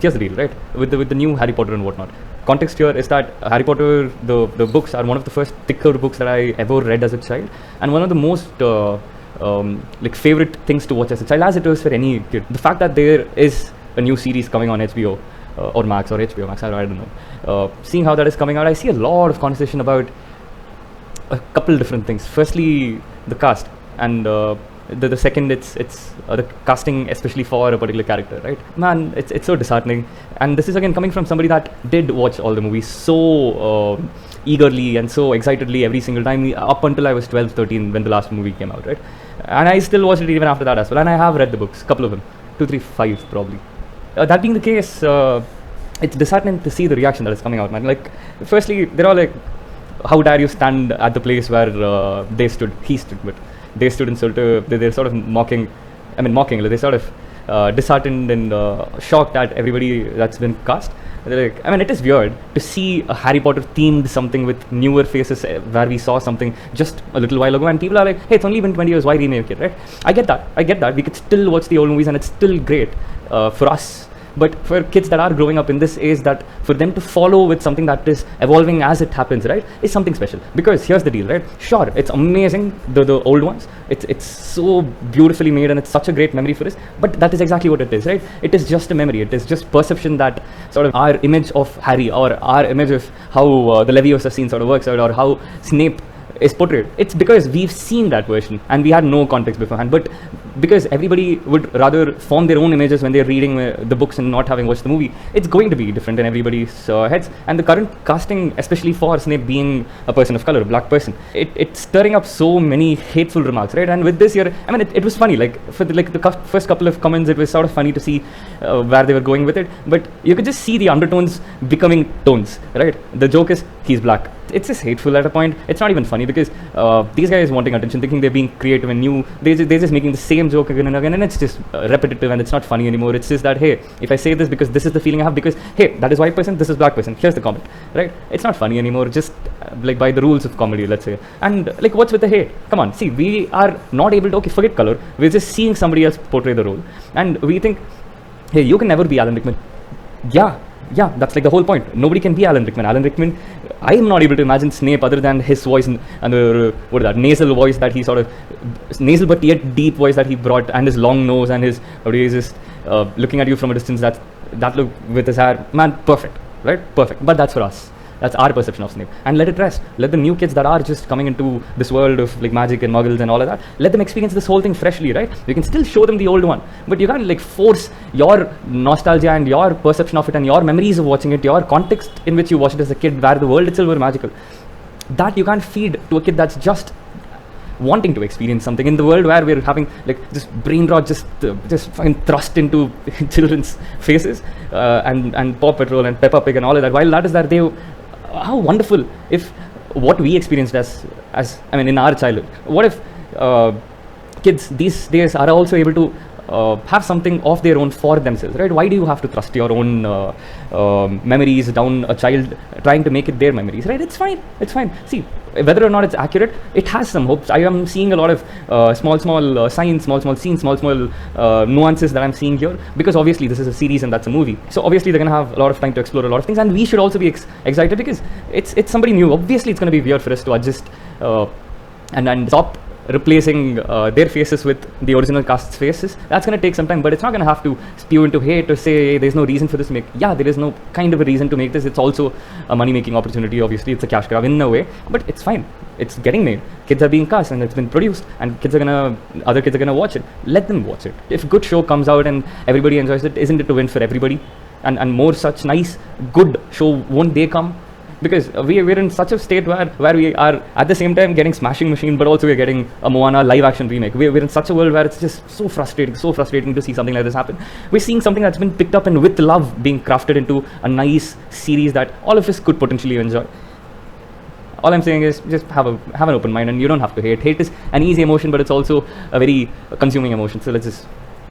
Here's the deal, right? With the new Harry Potter and whatnot. Context here is that Harry Potter, the books are one of the first thicker books that I ever read as a child, and one of the most like favorite things to watch as a child, as it is for any kid. The fact that there is a new series coming on HBO or Max or HBO Max, I don't know. Seeing how that is coming out, I see a lot of conversation about a couple different things. Firstly, the cast, and the second, it's the casting, especially for a particular character, right? Man, it's so disheartening. And this is again coming from somebody that did watch all the movies so eagerly and so excitedly every single time, up until I was 12, 13 when the last movie came out, right? And I still watched it even after that as well. And I have read the books, couple of them, 2, 3, 5 probably. That being the case, it's disheartening to see the reaction that is coming out, man. Like, firstly, they're all like, how dare you stand at the place where he stood, but they stood and they're sort of mocking, they're sort of disheartened and shocked at everybody that's been cast. They're like, it is weird to see a Harry Potter themed something with newer faces where we saw something just a little while ago, and people are like, hey, it's only been 20 years, why remake it, right? I get that, we could still watch the old movies and it's still great for us. But for kids that are growing up in this age, that for them to follow with something that is evolving as it happens, right, is something special. Because here's the deal, right? Sure, it's amazing, the old ones. It's so beautifully made and it's such a great memory for us. But that is exactly what it is, right? It is just a memory. It is just perception that sort of our image of Harry or our image of how the Leviosa scene sort of works out, or how Snape is portrayed. It's because we've seen that version and we had no context beforehand. But because everybody would rather form their own images when they're reading the books and not having watched the movie, it's going to be different in everybody's heads. And the current casting, especially for Snape being a person of color, a black person, it's stirring up so many hateful remarks, right? And with this year, it was funny. Like, for the first couple of comments, it was sort of funny to see where they were going with it. But you could just see the undertones becoming tones, right? The joke is, he's black. It's just hateful at a point. It's not even funny because these guys wanting attention, thinking they're being creative and new. They're just making the same joke again and again, and it's just repetitive and it's not funny anymore. It's just that, hey, if I say this because this is the feeling I have, because, hey, that is white person, this is black person, here's the comment, right? It's not funny anymore, just like by the rules of comedy, let's say. And like, what's with the hate? Come on, see, we are not able to, okay, forget color, we're just seeing somebody else portray the role. And we think, hey, you can never be Alan Rickman. Yeah, that's like the whole point. Nobody can be Alan Rickman. Alan Rickman, I am not able to imagine Snape other than his voice and the nasal voice that he sort of, nasal but yet deep voice that he brought, and his long nose and his, just looking at you from a distance, that look with his hair, man, perfect, right? Perfect. But that's for us. That's our perception of Snape. And let it rest. Let the new kids that are just coming into this world of like magic and muggles and all of that, let them experience this whole thing freshly, right? You can still show them the old one, but you can't like force your nostalgia and your perception of it and your memories of watching it, your context in which you watched it as a kid, where the world itself was magical. That you can't feed to a kid that's just wanting to experience something in the world where we're having like this brain rot just fucking thrust into children's faces, and Paw Patrol and Peppa Pig and all of that. While that is that, how wonderful if what we experienced as in our childhood, what if kids these days are also able to have something of their own for themselves, right? Why do you have to thrust your own memories down a child trying to make it their memories, right? It's fine. See, whether or not it's accurate, it has some hopes. I am seeing a lot of small signs, small scenes, small nuances that I'm seeing here, because obviously this is a series and that's a movie. So obviously they're going to have a lot of time to explore a lot of things, and we should also be excited because it's somebody new. Obviously it's going to be weird for us to adjust and stop replacing their faces with the original cast's faces. That's going to take some time, but it's not going to have to spew into hate to say, hey, there's no reason for this to make. Yeah, there is no kind of a reason to make this. It's also a money-making opportunity. Obviously, it's a cash grab in a way, but it's fine. It's getting made. Kids are being cast and it's been produced, and other kids are gonna watch it. Let them watch it. If a good show comes out and everybody enjoys it, isn't it a win for everybody? And more such nice, good show, won't they come? Because we're in such a state where we are at the same time getting Smashing Machine, but also we're getting a Moana live action remake. We're in such a world where it's just so frustrating to see something like this happen. We're seeing something that's been picked up and with love being crafted into a nice series that all of us could potentially enjoy. All I'm saying is just have an open mind, and you don't have to hate. Hate is an easy emotion, but it's also a very consuming emotion. So let's just